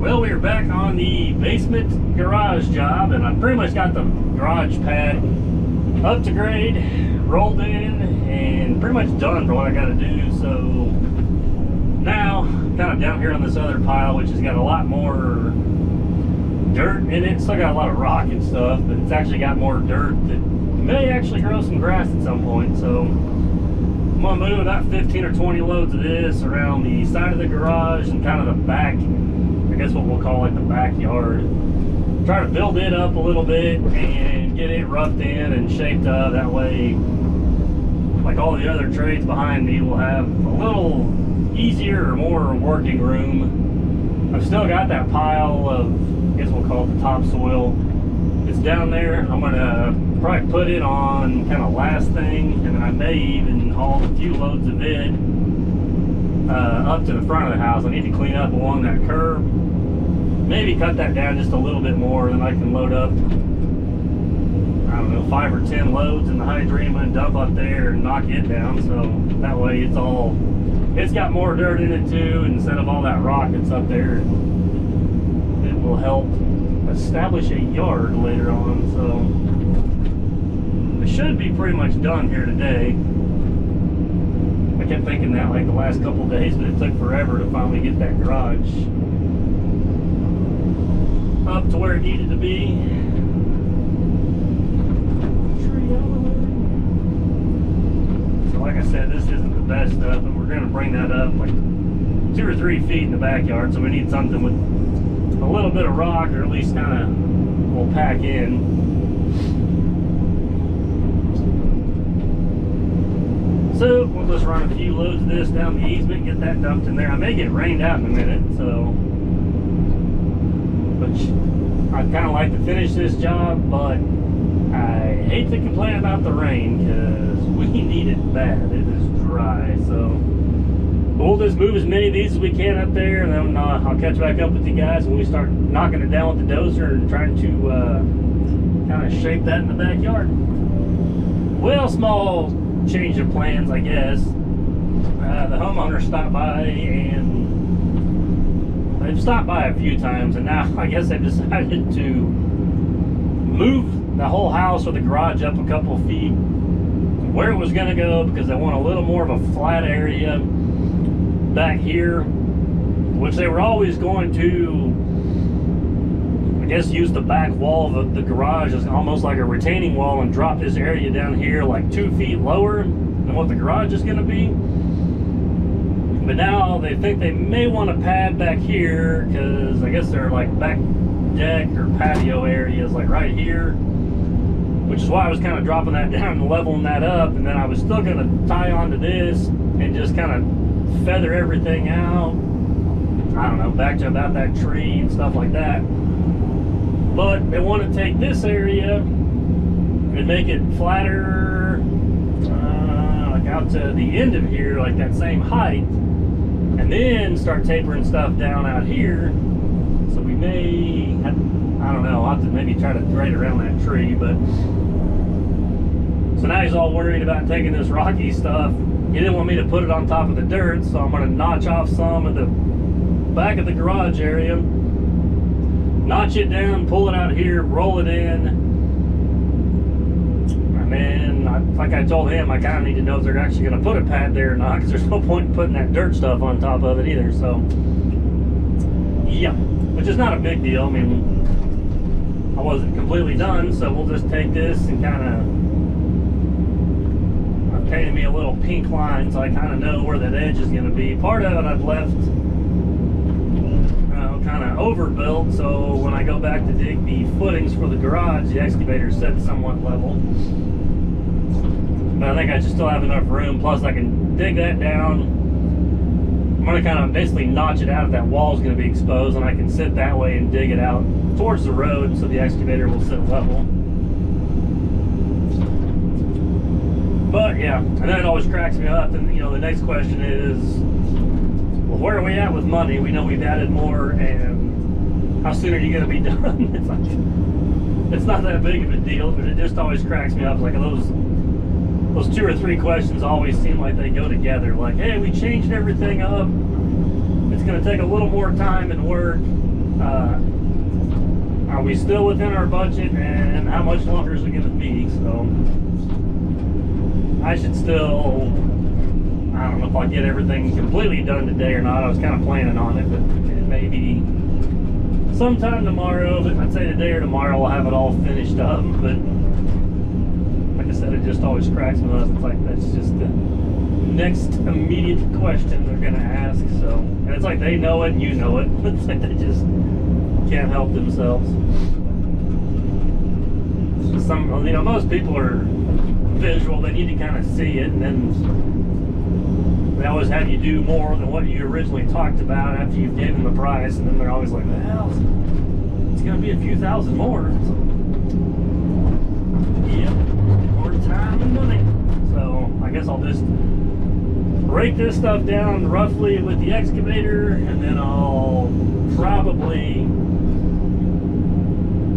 Well, we are back on the basement garage job, and I pretty much got the garage pad up to grade, rolled in, and pretty much done for what I got to do. So now, kind of down here on this other pile, which has got a lot more dirt in it. Still got a lot of rock and stuff, but it's actually got more dirt that may actually grow some grass at some point. So I'm gonna move about 15 or 20 loads of this around the side of the garage and kind of the back, I guess what we'll call like the backyard. Try to build it up a little bit and get it roughed in and shaped up. That way, like all the other trades behind me, will have a little easier or more working room. I've still got that pile of, I guess we'll call it the topsoil. It's down there. I'm gonna probably put it on kind of last thing, and then I may even haul a few loads of it up to the front of the house. I need to clean up along that curb. Maybe cut that down just a little bit more, then I can load up, I don't know, 5 or 10 loads in the Hydrema and dump up there and knock it down. So that way it's got more dirt in it too, instead of all that rock that's up there. It will help establish a yard later on. So it should be pretty much done here today. I kept thinking that like the last couple of days, but it took forever to finally get that garage up to where it needed to be. So like I said, this isn't the best stuff, but we're going to bring that up like 2 or 3 feet in the backyard. So we need something with a little bit of rock, or at least kind of we'll pack in. So we'll just run a few loads of this down the easement, get that dumped in there. I may get rained out in a minute, so, but I'd kind of like to finish this job, but I hate to complain about the rain because we need it bad. It is dry, so we'll just move as many of these as we can up there, and then I'll catch back up with you guys when we start knocking it down with the dozer and trying to kind of shape that in the backyard. Well, small change of plans, I guess. The homeowner stopped by, and they've stopped by a few times, and now I guess they've decided to move the whole house or the garage up a couple of feet where it was going to go, because they want a little more of a flat area back here, which they were always going to, I guess, use the back wall of the garage as almost like a retaining wall and drop this area down here like 2 feet lower than what the garage is going to be. But now they think they may want to pad back here, because I guess they're like back deck or patio areas like right here, which is why I was kind of dropping that down and leveling that up, and then I was still going to tie onto this and just kind of feather everything out, I don't know, back to about that tree and stuff like that. But they want to take this area and make it flatter, like out to the end of here, like that same height, and then start tapering stuff down out here. So we may have, I don't know, I'll have to maybe try to grade around that tree. But so now he's all worried about taking this rocky stuff. He didn't want me to put it on top of the dirt, so I'm going to notch off some of the back of the garage area, notch it down, pull it out here, roll it in, and then, like I told him, I kind of need to know if they're actually going to put a pad there or not, because there's no point in putting that dirt stuff on top of it either. So yeah, which is not a big deal. I mean, I wasn't completely done, so we'll just take this and kind of, painted me a little pink line, so I kind of know where that edge is going to be. Part of it I've left kind of overbuilt, so when I go back to dig the footings for the garage, the excavator set somewhat level. But I think I just still have enough room, plus I can dig that down. I'm going to kind of basically notch it out if that wall is going to be exposed, and I can sit that way and dig it out towards the road, so the excavator will sit level. But yeah, and then it always cracks me up, and you know, the next question is, well, where are we at with money? We know we've added more, and how soon are you going to be done? It's like, it's not that big of a deal, but it just always cracks me up. Like those 2 or 3 questions always seem like they go together. Like, hey, we changed everything up. It's going to take a little more time and work. Are we still within our budget, and how much longer is it going to be? So I should still, I don't know if I'll get everything completely done today or not. I was kind of planning on it, but maybe sometime tomorrow. But I'd say today or tomorrow I'll have it all finished up. But like I said, it just always cracks me up. It's like that's just the next immediate question they're going to ask. So, and it's like they know it and you know it. It's like they just can't help themselves. Some, you know, most people are visual. They need to kind of see it, and then they always have you do more than what you originally talked about after you gave them the price, and then they're always like, well, it's going to be a few thousand more. So, yep, more time and money. So I guess I'll just break this stuff down roughly with the excavator, and then I'll probably,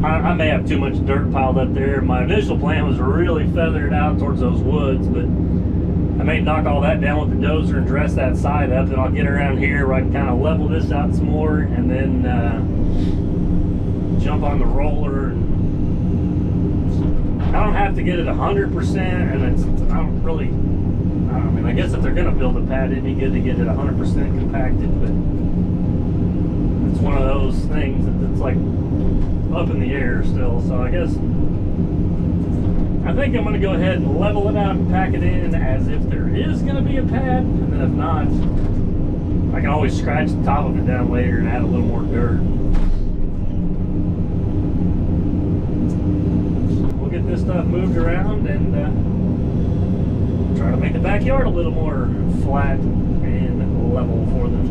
I may have too much dirt piled up there. My initial plan was really feather it out towards those woods, but I may knock all that down with the dozer and dress that side up, and I'll get around here where I can kind of level this out some more, and then jump on the roller. I don't have to get it 100%, and I don't really, I mean, I guess if they're going to build a pad, it'd be good to get it 100% compacted, but it's one of those things that it's like up in the air still. So I guess I think I'm going to go ahead and level it out and pack it in as if there is going to be a pad, and then if not, I can always scratch the top of it down later and add a little more dirt. We'll get this stuff moved around and try to make the backyard a little more flat and level for them.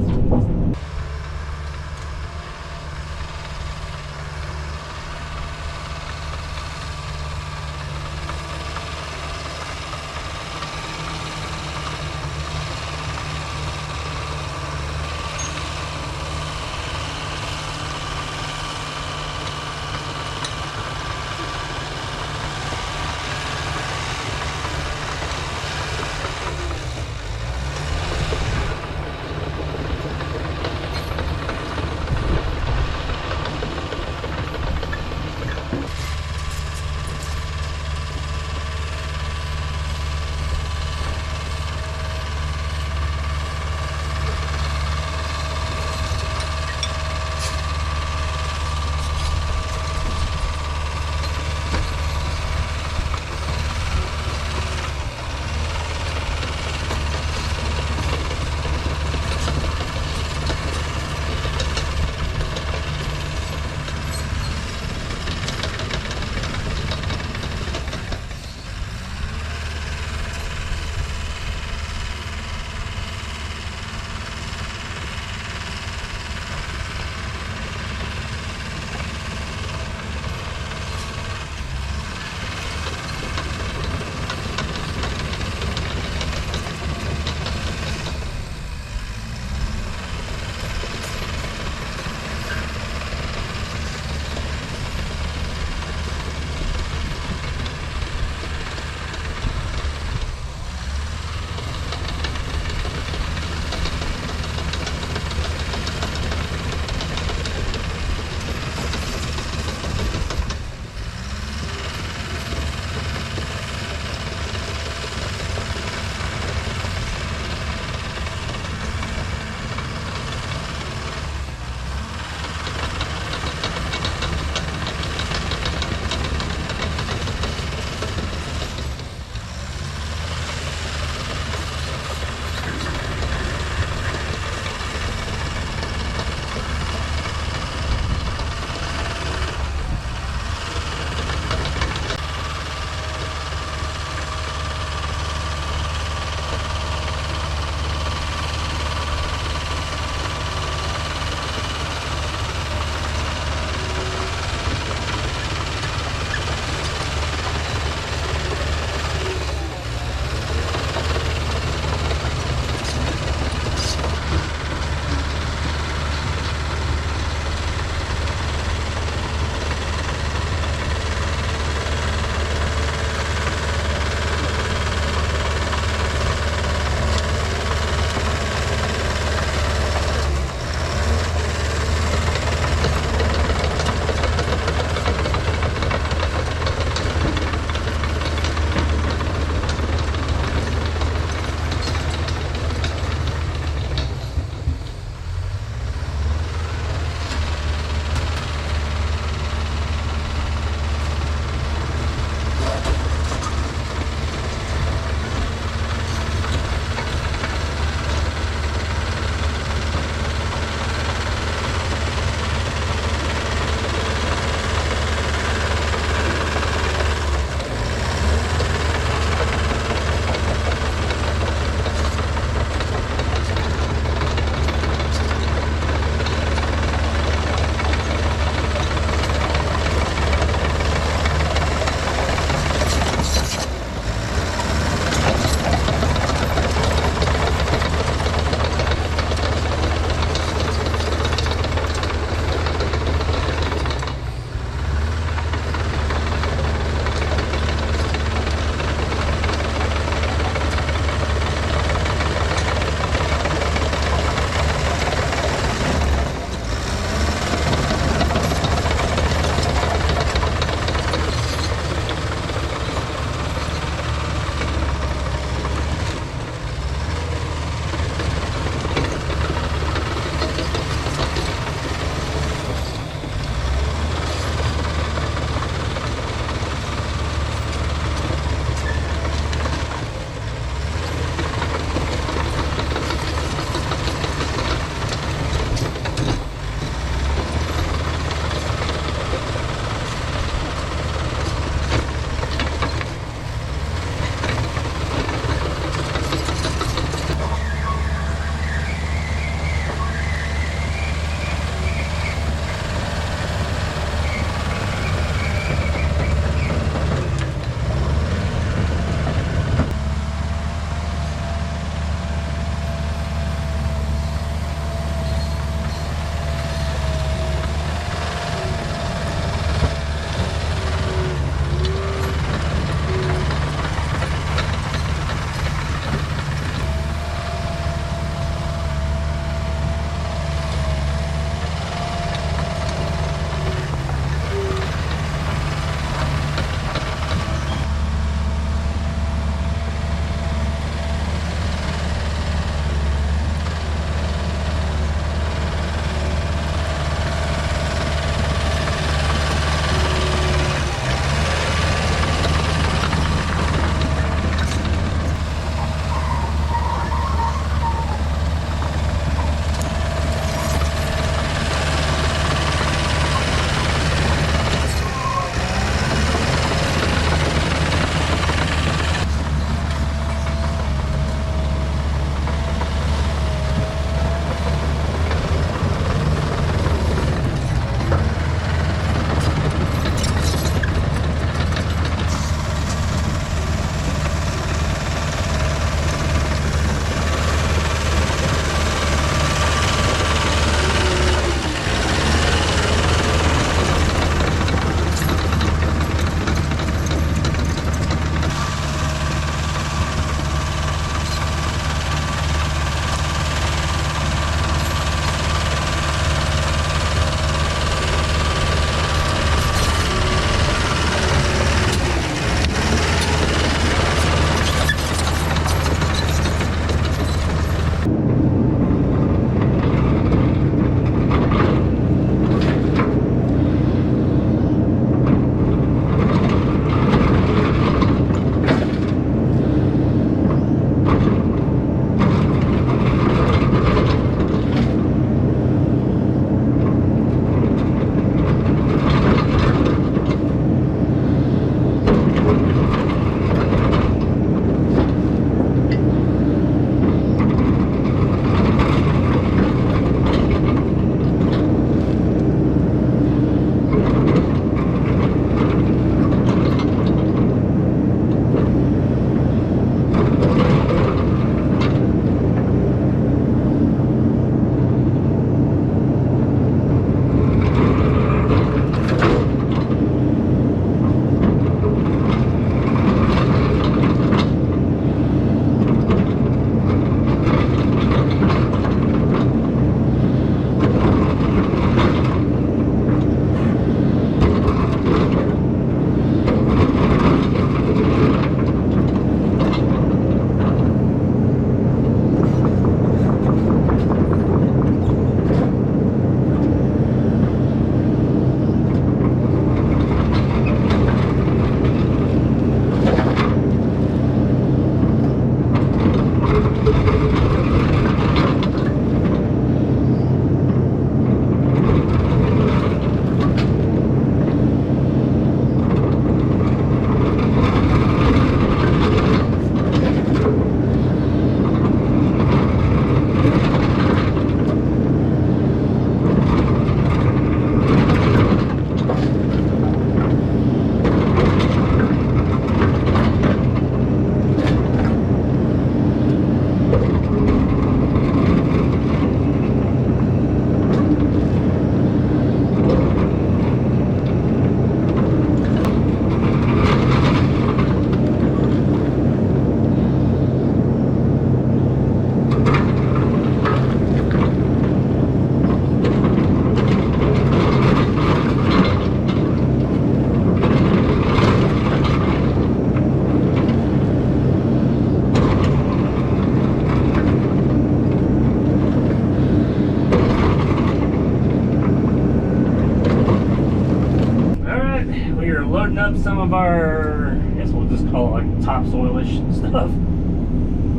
up some of our, I guess we'll just call it like topsoilish stuff.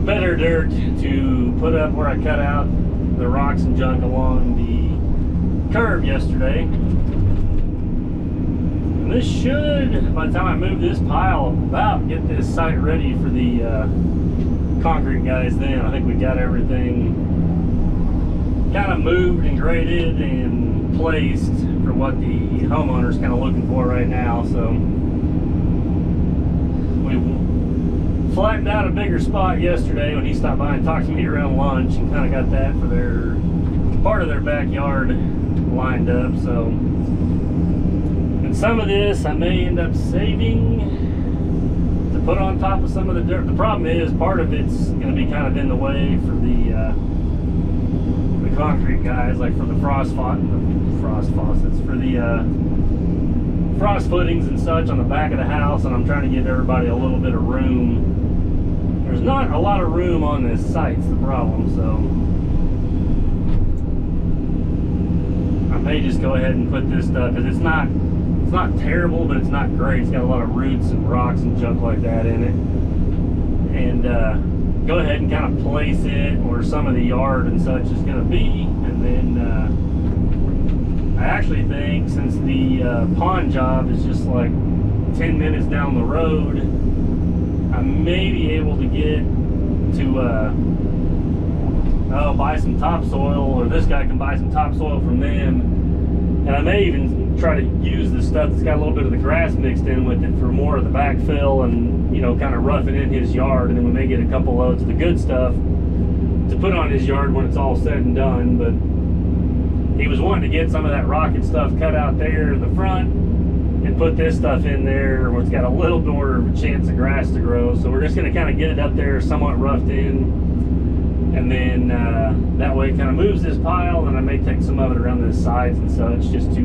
Better dirt to put up where I cut out the rocks and junk along the curb yesterday. And this should, by the time I move this pile, about get this site ready for the concrete guys then. I think we got everything kind of moved and graded and placed for what the homeowner's kind of looking for right now. So we flattened out a bigger spot yesterday when he stopped by and talked to me around lunch, and kind of got that for their part of their backyard lined up. So, and some of this I may end up saving to put on top of some of the dirt. The problem is part of it's going to be kind of in the way for the concrete guys, like for the frost faucets, for the frost footings and such on the back of the house, and I'm trying to give everybody a little bit of room. There's not a lot of room on this site's the problem, so I may just go ahead and put this stuff, because it's not terrible, but it's not great. It's got a lot of roots and rocks and junk like that in it, and go ahead and kind of place it where some of the yard and such is going to be. And then I actually think, since the pond job is just like 10 minutes down the road, I may be able to get to buy some topsoil, or this guy can buy some topsoil from them, and I may even try to use the stuff that's got a little bit of the grass mixed in with it for more of the backfill, and, you know, kind of rough it in his yard, and then we may get a couple loads of the good stuff to put on his yard when it's all said and done. But he was wanting to get some of that rock and stuff cut out there in the front and put this stuff in there where it's got a little more of a chance of grass to grow. So we're just going to kind of get it up there somewhat roughed in, and then that way it kind of moves this pile, and I may take some of it around the sides and such, just to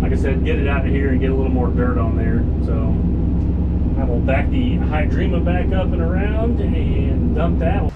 like I said, get it out of here and get a little more dirt on there. So I will back the Hydrema back up and around and dump that.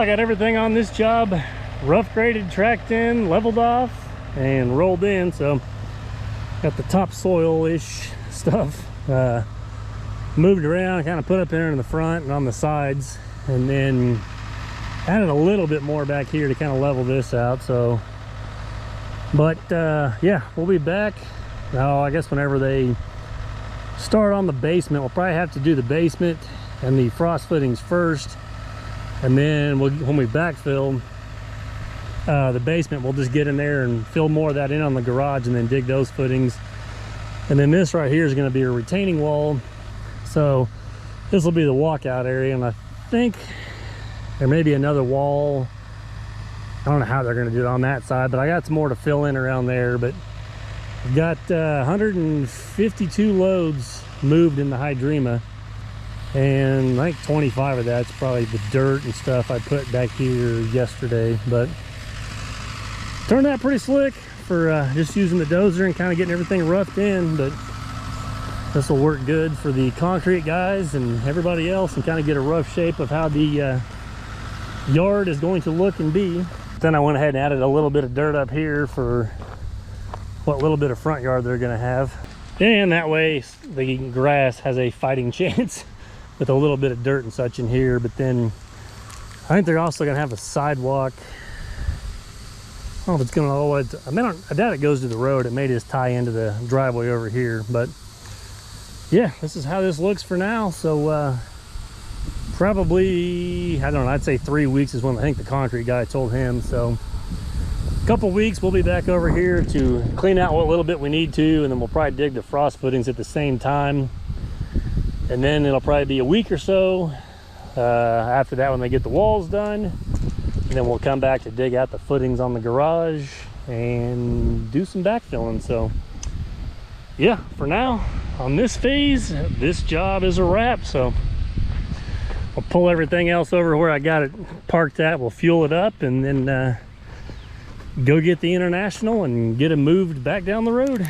I got everything on this job rough graded, tracked in, leveled off, and rolled in. So got the topsoil-ish stuff moved around, kind of put up there in the front and on the sides, and then added a little bit more back here to kind of level this out. So, but yeah, we'll be back now. I guess whenever they start on the basement, we'll probably have to do the basement and the frost footings first, and then when we backfill the basement, we'll just get in there and fill more of that in on the garage and then dig those footings. And then this right here is going to be a retaining wall, so this will be the walkout area, and I think there may be another wall. I don't know how they're going to do it on that side, but I got some more to fill in around there. But I've got 152 loads moved in the Hydrema, and I think 25 of that's probably the dirt and stuff I put back here yesterday. But turned out pretty slick for just using the dozer and kind of getting everything roughed in. But this will work good for the concrete guys and everybody else, and kind of get a rough shape of how the yard is going to look and be. Then I went ahead and added a little bit of dirt up here for what little bit of front yard they're going to have, and that way the grass has a fighting chance with a little bit of dirt and such in here. But then I think they're also going to have a sidewalk. I don't know if it's going to all the way I doubt it goes to the road. It may just tie into the driveway over here. But yeah, this is how this looks for now. So probably, I don't know, I'd say 3 weeks is when I think the concrete guy told him. So a couple weeks we'll be back over here to clean out what little bit we need to, and then we'll probably dig the frost footings at the same time. And then it'll probably be a week or so after that when they get the walls done, and then we'll come back to dig out the footings on the garage and do some backfilling. So yeah, for now on this phase, this job is a wrap. So I'll pull everything else over where I got it parked at. We'll fuel it up, and then go get the International and get it moved back down the road.